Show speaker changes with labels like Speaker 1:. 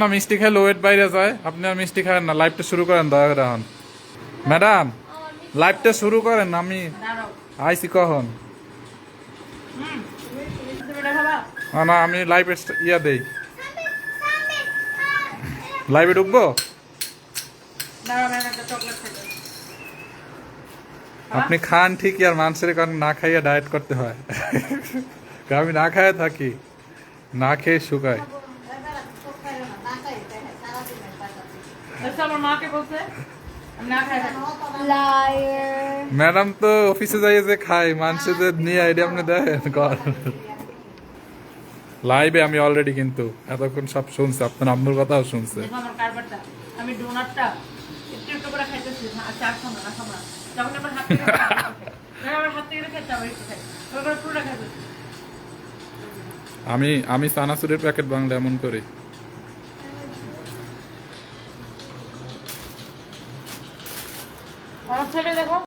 Speaker 1: না মিষ্টি খেলে ওয়েট বাইরে যায়, আপনি আর মিষ্টি খাবেন না, লাইভটা শুরু করেন দয়া করে এখন। ম্যাডাম লাইভটা শুরু করেন, আমি আইসি কখন। না আমি লাইভে ইয়া দেই, লাইভে ঢুকবো। আপনি খান ঠিকই, আর মানুষের কারণ না খাইয়া ডায়েট করতে হয়। আমি না খাইয়া থাকি, না খেয়ে শুকাই। ম্যাডাম তো অফিসে যাইয়ে যে খাই, মানুষের নিয়ে আইডি আপনি দেখেন কর। লাইভে আমি অলরেডি কিন্তু এতক্ষণ সব শুনছে, আপনার আম্মুর কথাও শুনছে।
Speaker 2: আমি ডোনাটটা একটু একটু করে খাইতেছি, চা খাবো না খাবো না, যখন আমার হাত থেকে খেতে হবে একটু খাই, ওগুলো পুরোটা খাইতেছি।
Speaker 1: আমি চানাচুরের প্যাকেট বাংলা এমন করি।
Speaker 2: আমার ছেলে দেখো